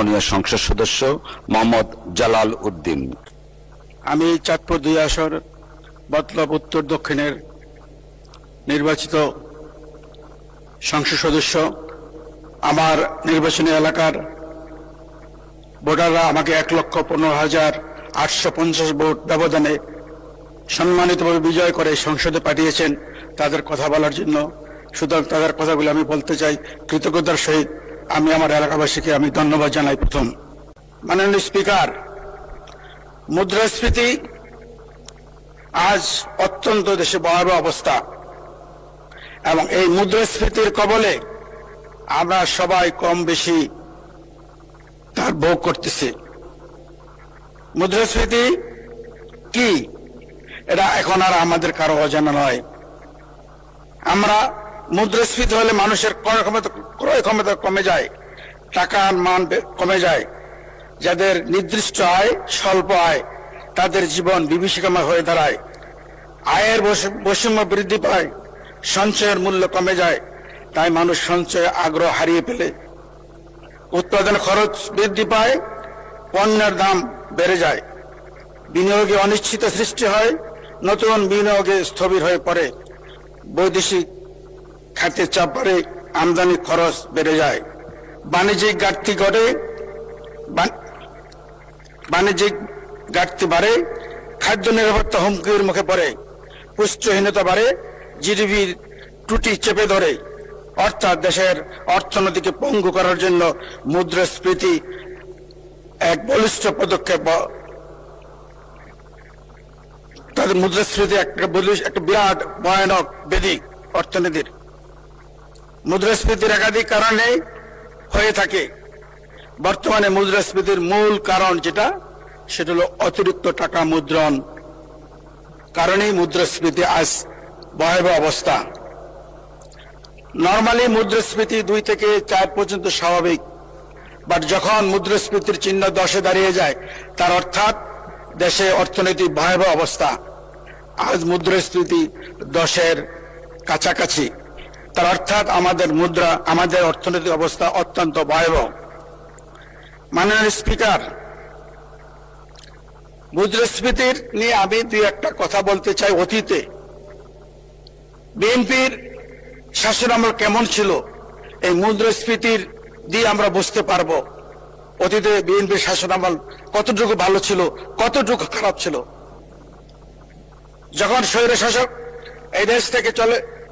মাননীয় সংসদ সদস্য মোহাম্মদ জালাল উদ্দিন। আমি চাঁদপুর 2 আসর মতলব উত্তর দক্ষিণের নির্বাচিত সংসদ সদস্য। আমার নির্বাচনী এলাকার ভোটাররা আমাকে 1,15,850 ভোট ব্যবধানে সম্মানিতভাবে বিজয় করে সংসদে পাঠিয়েছেন তাদের কথা বলার জন্য। সুতরাং তাদের কথাগুলো আমি বলতে চাই কৃতজ্ঞতার সহিত। আমি আমার এলাকাবাসীকে আমি ধন্যবাদ জানাই। প্রথম, মাননীয় স্পিকার, মুদ্রাস্ফীতি আজ অত্যন্ত দেশে ভয়াবহ অবস্থা এবং এই মুদ্রাস্ফীতির কবলে আমরা সবাই কম বেশি তার ভোগ করতেছি। মুদ্রাস্ফীতি কি এটা এখন আর আমাদের কারো অজানা নয়। আমরা মুদ্রাস্ফীতি হলে মানুষের ক্রয় ক্ষমতা কমে যায়, টাকার মান কমে যায়। যাদের নির্দিষ্ট আয়, স্বল্প আয়, তাদের জীবন বিভীষিকাময় হয়ে দাঁড়ায়। আয়ের বৈষম্য বৃদ্ধি পায়, সঞ্চয়ের মূল্য কমে যায়। তাই মানুষ সঞ্চয়ে আগ্রহ হারিয়ে ফেলে। উৎপাদন খরচ বৃদ্ধি পায়, পণ্যের দাম বেড়ে যায়। বিনিয়োগে অনিশ্চিত সৃষ্টি হয়, নতুন বিনিয়োগে স্থবির হয়ে পড়ে। বৈদেশিক খাতে চাপ বাড়ে, আমদানি খরচ বেড়ে যায়। বাণিজ্যিক ঘাটতি বাড়ে, খাদ্য নিরাপত্তা হুমকির মুখে পড়ে। পুষ্টিহীনতা বাড়ে, জিডিপির ত্রুটি চেপে ধরে। অর্থাৎ দেশের অর্থনীতিকে পঙ্গু করার জন্য মুদ্রাস্ফীতি এক বলিষ্ঠ পদক্ষেপ। তাদের মুদ্রাস্ফীতি একটা বিরাট ভয়ানক ব্যাধি অর্থনীতির। মুদ্রাস্ফীতির একাধিক কারণে হয়ে থাকে। বর্তমানে মুদ্রাস্ফীতির মূল কারণ সেটা হলো অতিরিক্ত টাকা মুদ্রণ কারণেই মুদ্রাস্ফীতি আজ ভয়াবহ অবস্থা। নরমালি মুদ্রাস্ফীতি 2 থেকে 4 পর্যন্ত স্বাভাবিক, বাট যখন মুদ্রাস্ফীতির চিহ্ন 10-এ দাঁড়িয়ে যায় তার অর্থাৎ দেশে অর্থনৈতিক ভয়াবহ অবস্থা। আজ মুদ্রাস্ফীতি 10-এর কাছাকাছি, তার অর্থাৎ আমাদের অর্থনৈতিক অবস্থা অত্যন্ত ভয়াবহ। মাননীয় স্পিকার, মুদ্রাস্ফীতির নিয়ে আমি 2-একটা কথা বলতে চাই। অতীতে বিএনপির শাসনামল কেমন ছিল এই মুদ্রাস্ফীতির দিয়ে আমরা বুঝতে পারবো। অতীতে বিএনপির শাসনামল কতটুকু ভালো ছিল, কতটুকু খারাপ ছিল। যখন স্বৈরশাসক এই দেশ থেকে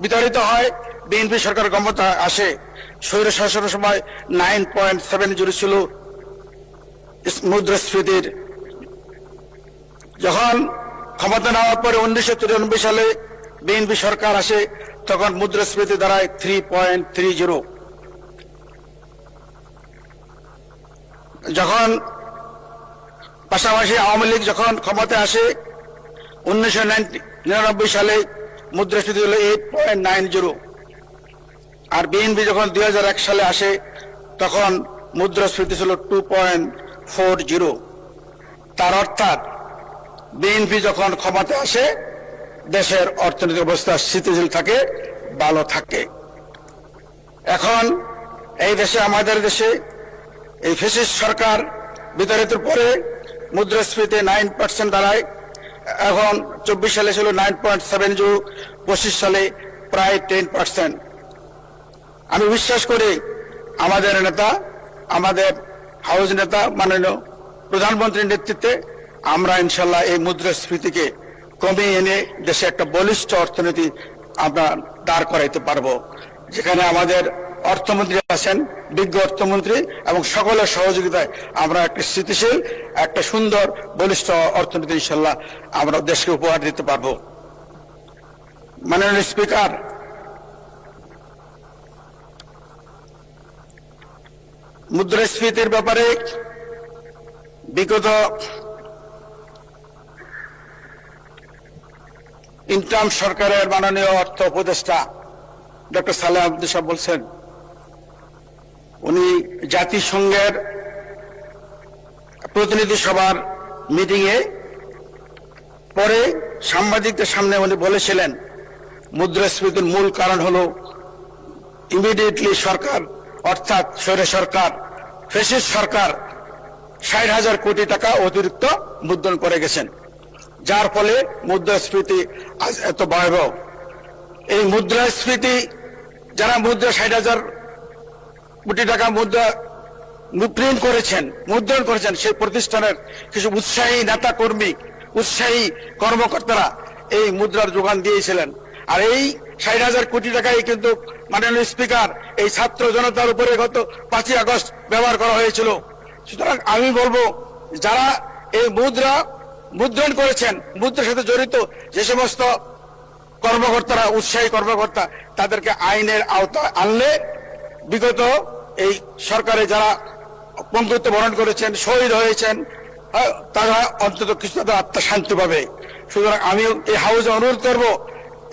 বিতাড়িত হয়, বিএনপি সরকার ক্ষমতা আসে, স্বৈরশাসনের সময় 9.70 ছিল মুদ্রাস্ফীতির। যখন ক্ষমতা নেওয়ার পরে 1993 সালে বিএনপি সরকার আসে, তখন মুদ্রাস্ফীতি দাঁড়ায় 3.30। যখন পাশাপাশি আওয়ামী লীগ যখন ক্ষমতায় আসে 1999 সালে মুদ্রাস্ফীতি হলো 8.90। আর বিএনপি যখন 2001 সালে আসে তখন মুদ্রাস্ফীতি ছিল 2.40। তার অর্থাৎ বিএনপি যখন ক্ষমতায় আসে দেশের অর্থনৈতিক অবস্থা স্থিতিশীল থাকে, ভালো থাকে। এখন এই দেশে, আমাদের দেশে এই ফ্যাসিস্ট সরকার বিতাড়িত পরে মুদ্রাস্ফীতি 9% দাঁড়ায়। এখন 24 সালে ছিল 9.70, 25 সালে প্রায় 10%। আমি বিশ্বাস করি আমাদের নেতা, আমাদের হাউস নেতা মাননীয় প্রধানমন্ত্রীর নেতৃত্বে আমরা ইনশাল্লাহ এই মুদ্রাস্ফীতিকে কমিয়ে এনে দেশে একটা বলিষ্ঠ অর্থনীতি আমরা দাঁড় করাইতে পারবো, যেখানে আমাদের অর্থমন্ত্রী আছেন, বিজ্ঞ অর্থমন্ত্রী, এবং সকলের সহযোগিতায় আমরা একটা স্থিতিশীল, একটা সুন্দর বলিষ্ঠ অর্থনীতি ইনশাল্লাহ আমরা দেশকে উপহার দিতে পারবো। মাননীয় স্পিকার, মুদ্রাস্ফীতির ব্যাপারে বিগত ইন্টার্ম সরকারের মাননীয় অর্থ উপদেষ্টা ডক্টর সালেহ আহমেদ সাহেব বলছেন, উনি জাতিসংঘের প্রতিনিধি সভার মিটিংয়ে পরে সাংবাদিকদের সামনে উনি বলেছিলেন মুদ্রাস্ফীতির মূল কারণ হলো ইমিডিয়েটলি সরকার, অর্থাৎ স্বৈর সরকার ফ্যাসিস্ট সরকার ৬০,০০০ কোটি টাকা অতিরিক্ত মুদ্রণ করে গেছেন, যার ফলে মুদ্রাস্ফীতি আজ এত ভয়াবহ। এই মুদ্রাস্ফীতি যারা মুদ্রা ৬০,০০০ কোটি টাকা মুদ্রা প্রিন্ট করেছেন, মুদ্রণ করেছেন, সেই প্রতিষ্ঠানের কিছু উৎসাহী নেতা কর্মী, উৎসাহী কর্মকর্তারা এই মুদ্রার যোগান দিয়েছিলেন। আর এই ৬০,০০০ কোটি টাকাই কিন্তু মাননীয় স্পিকার এই ছাত্র জনতার উপরে গত ৫ই আগস্ট ব্যবহার করা হয়েছিল। সুতরাং আমি বলবো, যারা এই মুদ্রণ করেছেন, মুদ্রার সাথে জড়িত যে সমস্ত কর্মকর্তারা, উৎসাহী কর্মকর্তা, তাদেরকে আইনের আওতায় আনলে বিগত এই সরকারে যারা পঙ্গুত্ব বরণ করেছেন, শহীদ হয়েছেন, তারা অন্তত কিছু তাদের আত্মা শান্তি পাবে। সুতরাং আমি এই হাউসে অনুরোধ করব,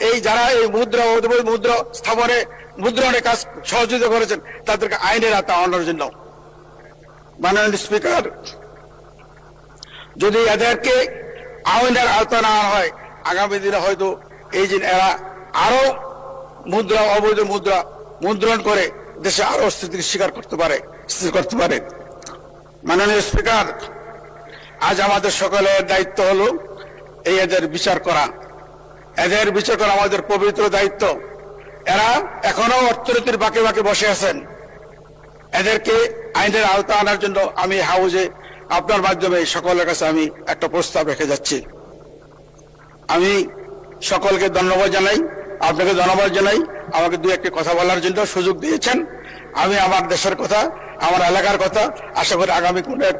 এই যারা এই মুদ্রা স্থাপনে মুদ্রণে কাজ সহযোগিতা করেছেন, তাদেরকে আইনের আওতায় আনার জন্য। মাননীয় স্পিকার, যদি এদেরকে আইনের আওতায় না আনা হয়, আগামী দিনে হয়তো এই যে এরা আরো অবৈধ মুদ্রণ করে দেশে আরো স্থিতির শিকার করতে পারে। মাননীয় স্পিকার, আজ আমাদের সকলের দায়িত্ব হলো এদের বিচার করা। এদের বিচার করা আমাদের পবিত্র দায়িত্ব। এরা এখনো অর্থনীতির বাঁকে বাঁকে বসে আছেন। এদেরকে আইনের আওতায় আনার জন্য আমি হাউজে আপনার মাধ্যমে সকলের কাছে আমি একটা প্রস্তাব রেখে যাচ্ছি। আমি সকলকে ধন্যবাদ জানাই, আপনাকে ধন্যবাদ জানাই আমাকে দু একটি কথা বলার জন্য সুযোগ দিয়েছেন। আমি আমার দেশের কথা, আমার এলাকার কথা আশা করি আগামী দিনের